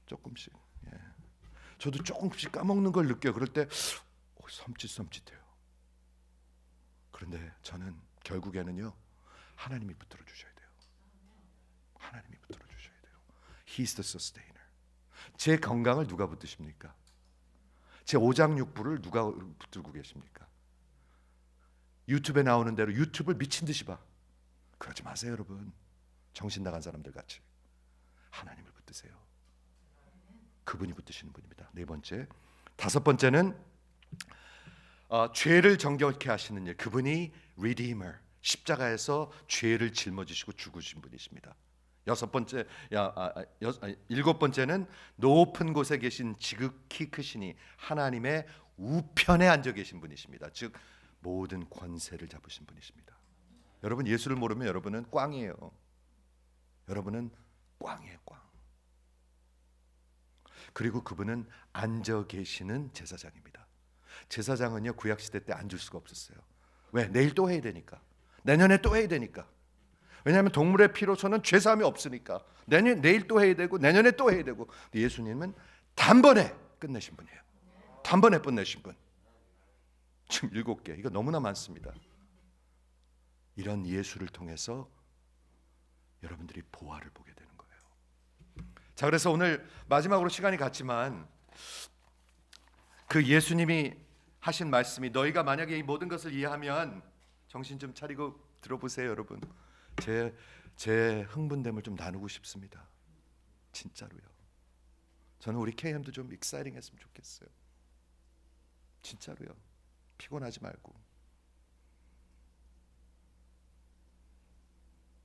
S1: 조금씩. 예. 저도 조금씩 까먹는 걸 느껴요. 그럴 때 섬찟해요. 그런데 저는 결국에는요 하나님이 붙들어 주셔야 돼요. 하나님이 붙들어 주셔야 돼요. He's the sustainer. 제 건강을 누가 붙드십니까? 제 오장육부를 누가 붙들고 계십니까? 유튜브에 나오는 대로 유튜브를 미친 듯이 봐. 그러지 마세요, 여러분. 정신 나간 사람들 같이 하나님을 붙드세요. 그분이 붙드시는 분입니다. 네 번째, 다섯 번째는 죄를 정결케 하시는 일. 그분이 Redeemer, 십자가에서 죄를 짊어지시고 죽으신 분이십니다. 일곱 번째는 높은 곳에 계신 지극히 크시니 하나님의 우편에 앉아 계신 분이십니다. 즉 모든 권세를 잡으신 분이십니다. 여러분 예수를 모르면 여러분은 꽝이에요. 여러분은 꽝이에요, 꽝. 그리고 그분은 앉아 계시는 제사장입니다. 제사장은요 구약 시대 때 앉을 수가 없었어요. 왜? 내일 또 해야 되니까. 내년에 또 해야 되니까. 왜냐하면 동물의 피로서는 죄사함이 없으니까. 내일 또 해야 되고 내년에 또 해야 되고. 예수님은 단번에 끝내신 분이에요. 단번에 끝내신 분. 지금 7개. 이거 너무나 많습니다. 이런 예수를 통해서 여러분들이 보화를 보게 되는 거예요. 자, 그래서 오늘 마지막으로 시간이 갔지만 그 예수님이 하신 말씀이 너희가 만약에 이 모든 것을 이해하면 정신 좀 차리고 들어보세요, 여러분. 제 흥분됨을 좀 나누고 싶습니다. 진짜로요. 저는 우리 KM도 좀 익사이팅했으면 좋겠어요. 진짜로요. 피곤하지 말고.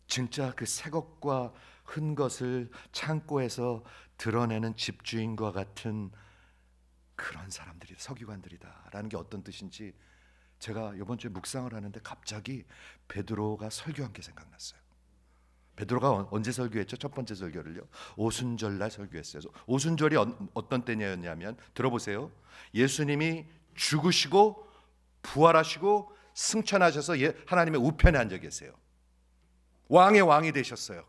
S1: 진짜 그 새 것과 흔 것을 창고에서 드러내는 집주인과 같은 그런 사람들이 서기관들이다라는 게 어떤 뜻인지 제가 이번 주에 묵상을 하는데 갑자기 베드로가 설교한 게 생각났어요. 베드로가 언제 설교했죠? 첫 번째 설교를요. 오순절날 설교했어요. 오순절이 어떤 때냐면 들어보세요. 예수님이 죽으시고 부활하시고 승천하셔서 하나님의 우편에 앉아 계세요. 왕의 왕이 되셨어요.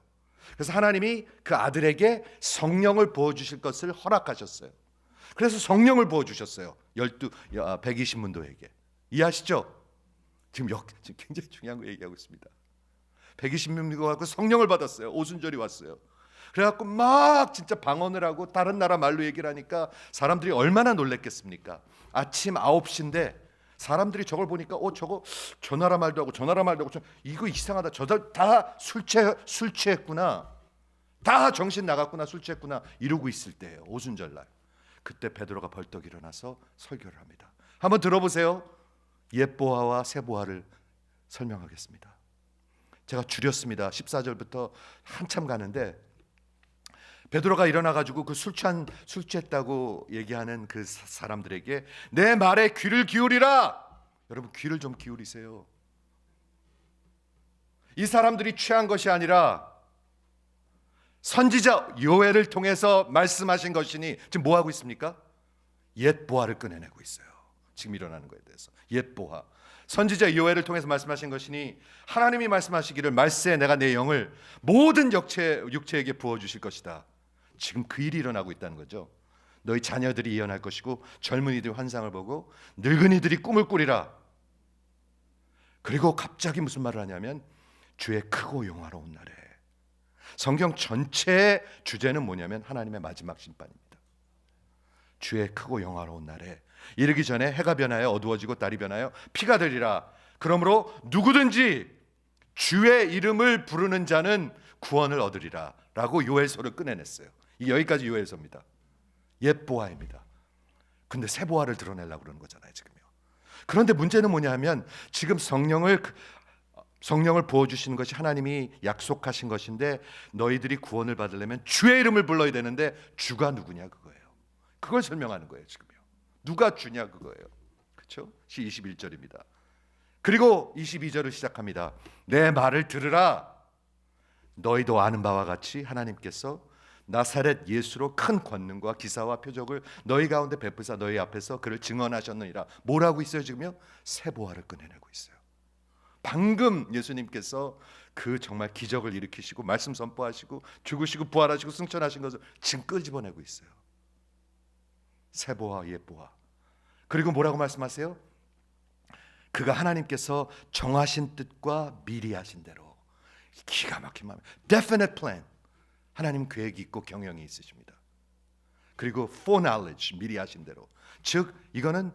S1: 그래서 하나님이 그 아들에게 성령을 부어주실 것을 허락하셨어요. 그래서 성령을 부어주셨어요. 120문도에게. 이해하시죠? 지금 굉장히 중요한 거 얘기하고 있습니다. 120명 갖고 성령을 받았어요. 오순절이 왔어요. 그래갖고 막 진짜 방언을 하고 다른 나라 말로 얘기를 하니까 사람들이 얼마나 놀랬겠습니까? 아침 9시인데 사람들이 저걸 보니까 저거 저 나라 말도 하고 저 나라 말도 하고 이거 이상하다. 저들 다 술 취했구나. 다 정신 나갔구나. 술 취했구나. 이러고 있을 때예요. 오순절날. 그때 베드로가 벌떡 일어나서 설교를 합니다. 한번 들어보세요. 옛보화와 새보화를 설명하겠습니다. 제가 줄였습니다. 14절부터 한참 가는데 베드로가 일어나가지고 그 술 취했다고 얘기하는 그 사람들에게 내 말에 귀를 기울이라. 여러분 귀를 좀 기울이세요. 이 사람들이 취한 것이 아니라 선지자 요엘을 통해서 말씀하신 것이니 지금 뭐 하고 있습니까? 옛 보화를 꺼내내고 있어요. 지금 일어나는 것에 대해서 옛 보화. 선지자 요엘을 통해서 말씀하신 것이니 하나님이 말씀하시기를 말세 내가 내 영을 모든 육체에게 부어 주실 것이다. 지금 그 일이 일어나고 있다는 거죠. 너희 자녀들이 예언할 것이고 젊은이들이 환상을 보고 늙은이들이 꿈을 꾸리라. 그리고 갑자기 무슨 말을 하냐면 주의 크고 영화로운 날에. 성경 전체의 주제는 뭐냐면 하나님의 마지막 심판입니다. 주의 크고 영화로운 날에 이르기 전에 해가 변하여 어두워지고 달이 변하여 피가 되리라. 그러므로 누구든지 주의 이름을 부르는 자는 구원을 얻으리라 라고 요엘서를 꺼내냈어요. 여기까지 요엘서입니다. 옛 보화입니다. 근데 새 보화를 드러내려고 그러는 거잖아요 지금요. 그런데 문제는 뭐냐 하면 지금 성령을 부어주시는 것이 하나님이 약속하신 것인데 너희들이 구원을 받으려면 주의 이름을 불러야 되는데 주가 누구냐 그거예요. 그걸 설명하는 거예요 지금요. 누가 주냐 그거예요. 그렇죠? 21절입니다. 그리고 22절을 시작합니다. 내 말을 들으라. 너희도 아는 바와 같이 하나님께서 나사렛 예수로 큰 권능과 기사와 표적을 너희 가운데 베푸사 너희 앞에서 그를 증언하셨느니라. 뭐라고 있어요 지금요? 새 보화를 꺼내내고 있어요. 방금 예수님께서 그 정말 기적을 일으키시고 말씀 선포하시고 죽으시고 부활하시고 승천하신 것을 지금 끄집어내고 있어요. 새 보화 옛 보화. 그리고 뭐라고 말씀하세요? 그가 하나님께서 정하신 뜻과 미리 하신 대로. 기가 막힌 마음. Definite plan. 하나님 계획이 있고 경영이 있으십니다. 그리고 foreknowledge 미리 하신 대로. 즉 이거는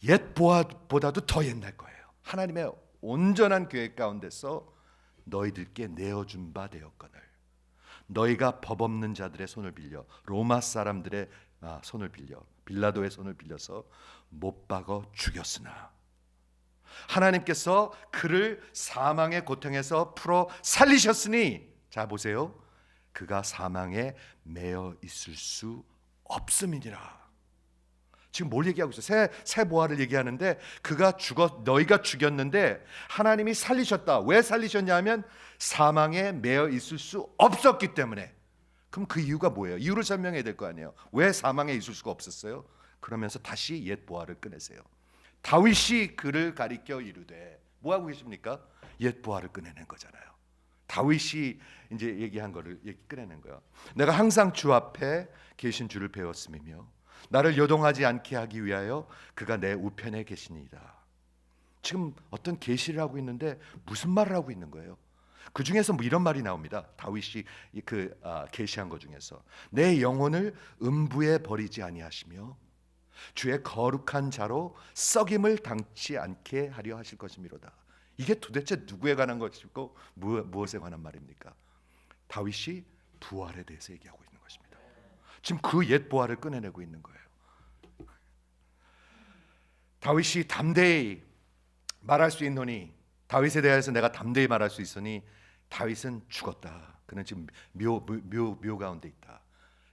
S1: 옛 보화보다도 더 옛날 거예요. 하나님의 온전한 계획 가운데서 너희들께 내어준 바 되었거늘 너희가 법 없는 자들의 손을 빌려 로마 사람들의 손을 빌려 빌라도의 손을 빌려서 못 박아 죽였으나 하나님께서 그를 사망의 고통에서 풀어 살리셨으니 자 보세요. 그가 사망에 매여 있을 수 없음이니라. 지금 뭘 얘기하고 있어요? 새 보화를 얘기하는데 그가 너희가 죽였는데 하나님이 살리셨다. 왜 살리셨냐면 사망에 매여 있을 수 없었기 때문에. 그럼 그 이유가 뭐예요? 이유를 설명해야 될 거 아니에요. 왜 사망에 있을 수가 없었어요? 그러면서 다시 옛 보화를 꺼내세요. 다윗이 그를 가리켜 이르되 뭐 하고 계십니까? 옛 보화를 꺼내는 거잖아요. 다윗이 이제 얘기한 거를 꺼내는 거예요. 내가 항상 주 앞에 계신 주를 배웠음이며 나를 요동하지 않게 하기 위하여 그가 내 우편에 계시니이다. 지금 어떤 계시를 하고 있는데 무슨 말을 하고 있는 거예요? 그 중에서 뭐 이런 말이 나옵니다. 다윗이 계시한 것 중에서 내 영혼을 음부에 버리지 아니하시며 주의 거룩한 자로 썩임을 당치 않게 하려 하실 것이미로다. 이게 도대체 누구에 관한 것이고 무엇에 관한 말입니까? 다윗이 부활에 대해서 얘기하고 있는 것입니다. 지금 그 옛 보화를 꺼내내고 있는 거예요. 다윗이 담대히 말할 수 있노니 다윗에 대해서 내가 담대히 말할 수 있으니 다윗은 죽었다. 그는 지금 묘 가운데 있다.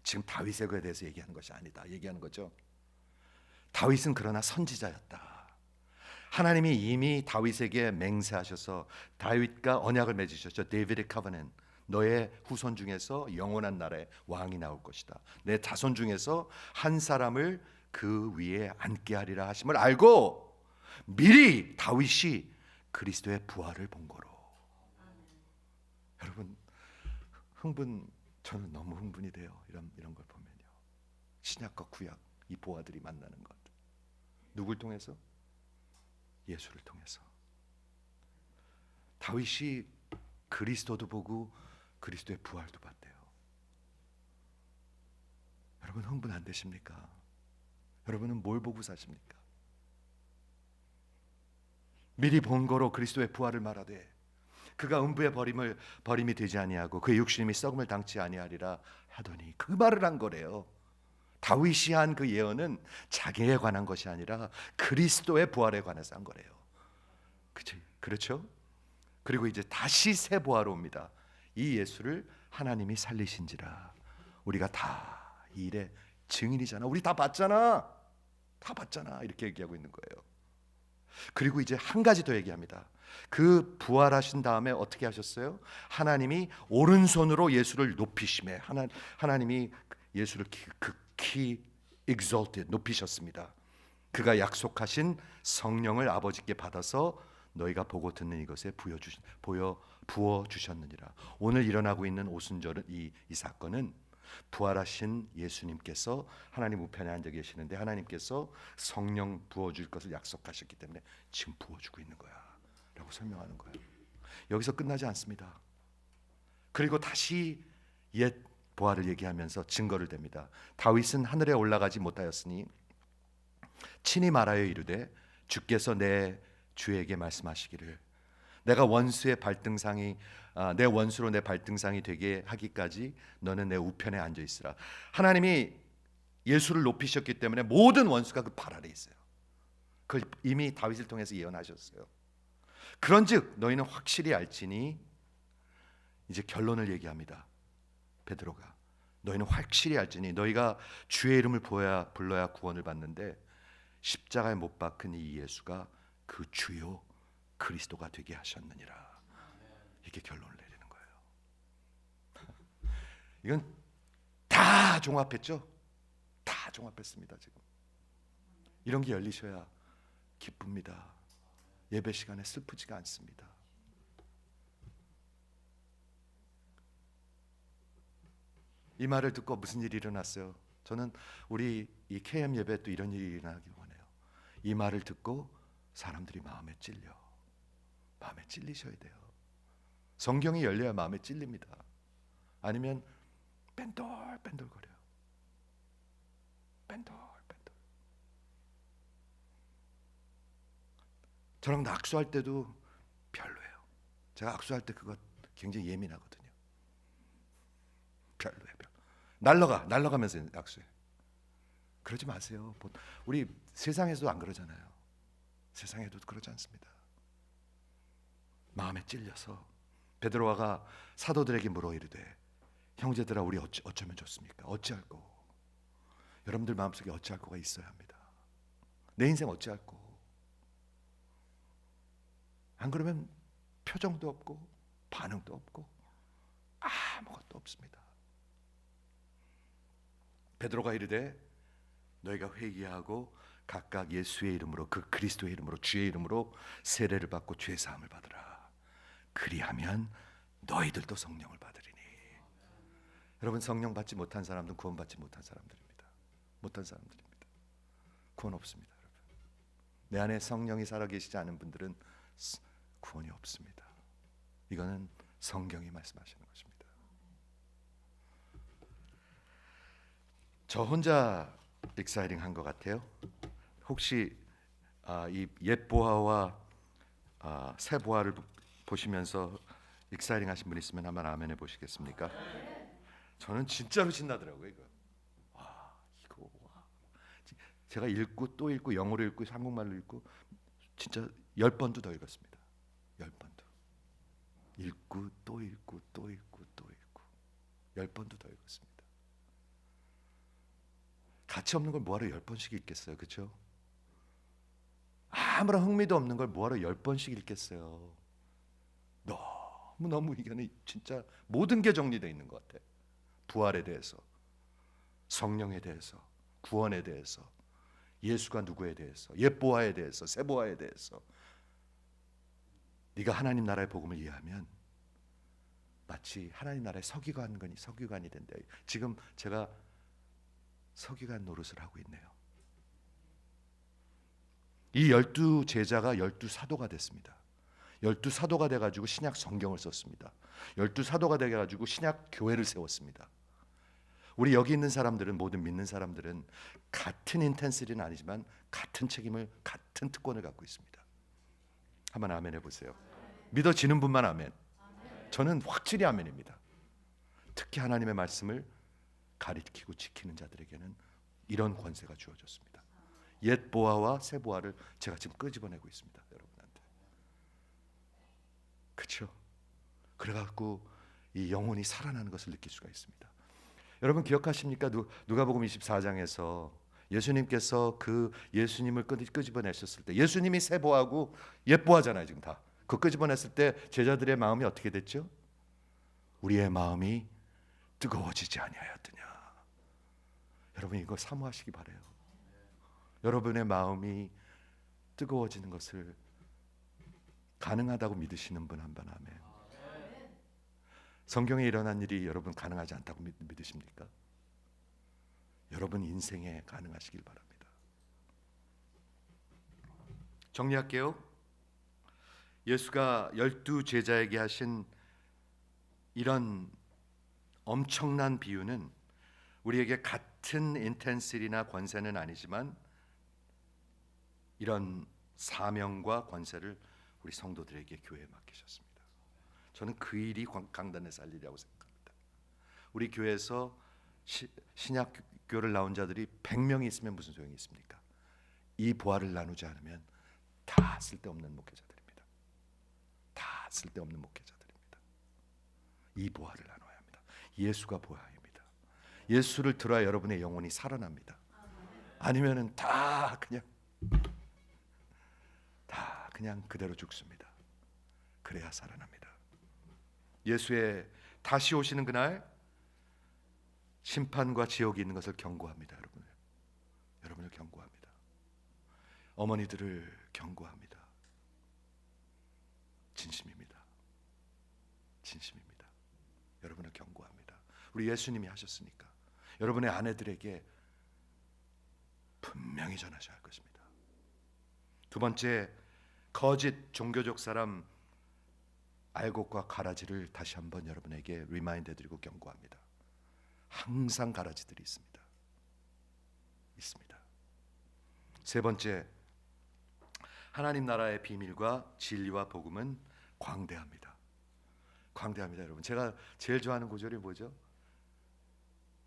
S1: 지금 다윗에 대해서 얘기하는 것이 아니다. 얘기하는 거죠. 다윗은 그러나 선지자였다. 하나님이 이미 다윗에게 맹세하셔서 다윗과 언약을 맺으셨죠. 데이비드 커버넌트. 너의 후손 중에서 영원한 나라의 왕이 나올 것이다. 내 자손 중에서 한 사람을 그 위에 앉게 하리라 하심을 알고 미리 다윗이 그리스도의 부활을 본 거로. 여러분 저는 너무 흥분이 돼요. 이런 걸 보면요. 신약과 구약 이 보화들이 만나는 것. 누굴 통해서? 예수를 통해서. 다윗이 그리스도도 보고 그리스도의 부활도 봤대요. 여러분 흥분 안 되십니까? 여러분은 뭘 보고 사십니까? 미리 본 거로 그리스도의 부활을 말하되 그가 음부의 버림이 되지 아니하고 그의 육신이 썩음을 당치 아니하리라 하더니 그 말을 한 거래요. 다윗이 한 그 예언은 자기에 관한 것이 아니라 그리스도의 부활에 관해서 한 거래요. 그렇죠? 그리고 이제 다시 새 부활로 옵니다. 이 예수를 하나님이 살리신지라. 우리가 다 이 일의 증인이잖아. 우리 다 봤잖아. 이렇게 얘기하고 있는 거예요. 그리고 이제 한 가지 더 얘기합니다. 그 부활하신 다음에 어떻게 하셨어요? 하나님이 오른손으로 예수를 높이심에 하나님이 예수를 극히 exalted 높이셨습니다. 그가 약속하신 성령을 아버지께 받아서 너희가 보고 듣는 이것에 부어 주셨느니라. 오늘 일어나고 있는 오순절은 이 사건은 부활하신 예수님께서 하나님 우편에 앉아 계시는데 하나님께서 성령 부어줄 것을 약속하셨기 때문에 지금 부어주고 있는 거야 라고 설명하는 거예요. 여기서 끝나지 않습니다. 그리고 다시 옛 부활을 얘기하면서 증거를 댑니다. 다윗은 하늘에 올라가지 못하였으니 친히 말하여 이르되 주께서 내 주에게 말씀하시기를 내가 원수의 발등상이 내 원수로 내 발등상이 되게 하기까지 너는 내 우편에 앉아 있으라. 하나님이 예수를 높이셨기 때문에 모든 원수가 그 발 아래 있어요. 그걸 이미 다윗을 통해서 예언하셨어요. 그런즉 너희는 확실히 알지니 이제 결론을 얘기합니다. 베드로가 너희는 확실히 알지니 너희가 주의 이름을 불러야 구원을 받는데 십자가에 못 박힌 이 예수가 그 주요 그리스도가 되게 하셨느니라. 이렇게 결론을 내리는 거예요. 이건 다 종합했죠? 다 종합했습니다. 지금 이런 게 열리셔야 기쁩니다. 예배 시간에 슬프지가 않습니다. 이 말을 듣고 무슨 일이 일어났어요? 저는 우리 이 KM 예배 또 이런 일이 일어나길 원해요. 이 말을 듣고 사람들이 마음에 찔리셔야 돼요. 성경이 열려야 마음에 찔립니다. 아니면 뺀돌뺀돌거려요. 뺀돌뺀돌. 저랑 악수할 때도 별로예요. 제가 악수할 때 그거 굉장히 예민하거든요. 별로예요. 날아가면서 악수해. 그러지 마세요. 우리 세상에서도 안 그러잖아요. 세상에도 그러지 않습니다. 마음에 찔려서 베드로가 사도들에게 물어 이르되 형제들아 우리 어쩌면 좋습니까? 어찌할꼬? 여러분들 마음속에 어찌할 거가 있어야 합니다. 내 인생 어찌할 거? 안 그러면 표정도 없고 반응도 없고 아무것도 없습니다. 베드로가 이르되 너희가 회개하고 각각 예수의 이름으로 그 그리스도의 이름으로 주의 이름으로 세례를 받고 죄 사함을 받으라. 그리하면 너희들도 성령을 받으리니. 여러분 성령 받지 못한 사람들은 구원받지 못한 사람들입니다. 못한 사람들입니다. 구원 없습니다. 여러분. 내 안에 성령이 살아계시지 않은 분들은 구원이 없습니다. 이거는 성경이 말씀하시는 것입니다. 저 혼자 익사이링 한 것 같아요. 혹시 이 옛 보아와 새 보아를 보시면서 익사이링 하신 분 있으면 한번 아멘 해보시겠습니까? 저는 진짜로 신나더라고요. 이거 제가 읽고 또 읽고 영어로 읽고 한국말로 읽고 진짜 10번도 더 읽었습니다. 10번도 읽고 또 읽고 또 읽고 또 읽고 10번도 더 읽었습니다. 가치 없는 걸 뭐하러 10번씩 읽겠어요, 그렇죠? 아무런 흥미도 없는 걸 뭐하러 10번씩 읽겠어요. 너무 이거는 진짜 모든 게 정리되어 있는 것 같아. 부활에 대해서, 성령에 대해서, 구원에 대해서, 예수가 누구에 대해서, 옛보아에 대해서, 새보아에 대해서. 네가 하나님 나라의 복음을 이해하면 마치 하나님 나라의 서기관이 된다. 지금 제가 서기관 노릇을 하고 있네요. 이 12제자가 12사도가 됐습니다. 12사도가 돼가지고 신약 성경을 썼습니다. 12사도가 돼가지고 신약 교회를 세웠습니다. 우리 여기 있는 사람들은, 모든 믿는 사람들은 같은 인텐시티는 아니지만 같은 책임을, 같은 특권을 갖고 있습니다. 한번 아멘 해보세요. 믿어지는 분만 아멘. 저는 확실히 아멘입니다. 특히 하나님의 말씀을 가리키고 지키는 자들에게는 이런 권세가 주어졌습니다. 옛 보아와 새 보아를 제가 지금 끄집어내고 있습니다, 여러분한테. 그렇죠? 그래갖고 이 영혼이 살아나는 것을 느낄 수가 있습니다. 여러분 기억하십니까? 누가복음 24장에서 예수님께서 그 예수님을 끄집어내셨을 때, 예수님이 새 보하고 옛 보하잖아요. 지금 다 그 끄집어냈을 때 제자들의 마음이 어떻게 됐죠? 우리의 마음이 뜨거워지지 아니하였더냐. 여러분 이거 사모하시기 바래요. 여러분의 마음이 뜨거워지는 것을 가능하다고 믿으시는 분 한 분 아멘. 성경에 일어난 일이 여러분 가능하지 않다고 믿으십니까? 여러분 인생에 가능하시길 바랍니다. 정리할게요. 예수가 12 제자에게 하신 이런 엄청난 비유는 우리에게 같은 인텐시티나 권세는 아니지만 이런 사명과 권세를 우리 성도들에게 교회에 맡기셨습니다. 저는 그 일이 강단에서 할 일이라고 생각합니다. 우리 교회에서 신약교를 나온 자들이 100명이 있으면 무슨 소용이 있습니까? 이 보화를 나누지 않으면 다 쓸데없는 목회자들입니다. 다 쓸데없는 목회자들입니다. 이 보화를 나눠야 합니다. 예수가 보화입니다. 예수를 들어야 여러분의 영혼이 살아납니다. 아니면은 다 그냥 그대로 죽습니다. 그래야 살아납니다. 예수의 다시 오시는 그날 심판과 지옥이 있는 것을 경고합니다. 여러분을 경고합니다. 어머니들을 경고합니다. 진심입니다. 여러분을 경고합니다. 우리 예수님이 하셨으니까 여러분의 아내들에게 분명히 전하셔야 할 것입니다. 두 번째, 거짓 종교적 사람 알곡과 가라지를 다시 한번 여러분에게 리마인드해드리고 경고합니다. 항상 가라지들이 있습니다. 세 번째, 하나님 나라의 비밀과 진리와 복음은 광대합니다. 여러분. 제가 제일 좋아하는 구절이 뭐죠?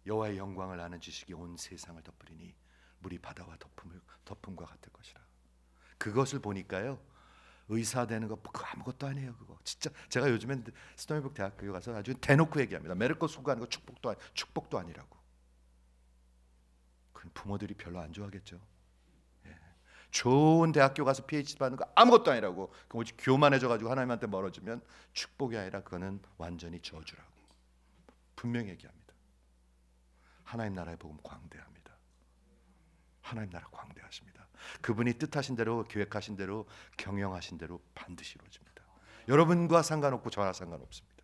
S1: 여호와의 영광을 아는 지식이 온 세상을 덮으리니 물이 바다와 덮음과 같을 것이라. 그것을 보니까요, 의사 되는 거 그거 아무것도 아니에요. 그거 진짜 제가 요즘엔 스토니브룩 대학교에 가서 아주 대놓고 얘기합니다. 메르코 수고하는 거 축복도 아니라고. 그 부모들이 별로 안 좋아하겠죠. 예. 좋은 대학교 가서 PhD 받는 거 아무것도 아니라고. 오직 교만해져가지고 하나님한테 멀어지면 축복이 아니라 그거는 완전히 저주라고 분명히 얘기합니다. 하나님 나라의 복음 광대합니다. 하나님 나라 광대하십니다. 그분이 뜻하신 대로, 계획하신 대로, 경영하신 대로 반드시 이루어집니다. 여러분과 상관없고 저와 상관없습니다.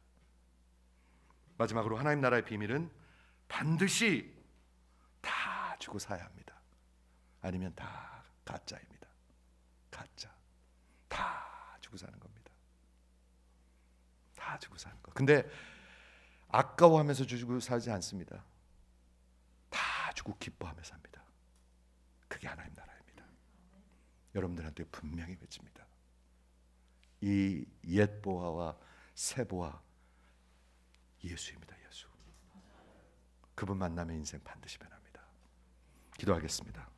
S1: 마지막으로 하나님 나라의 비밀은 반드시 다 주고 사야 합니다. 아니면 다 가짜입니다. 가짜. 다 주고 사는 겁니다. 다 주고 사는 거. 근데 아까워하면서 주고 사지 않습니다. 다 주고 기뻐하며 삽니다. 그게 하나님 나라입니다. 여러분들한테 분명히 외칩니다. 이 옛 보화와 새 보화 예수입니다. 예수. 그분 만나면 인생 반드시 변합니다. 기도하겠습니다.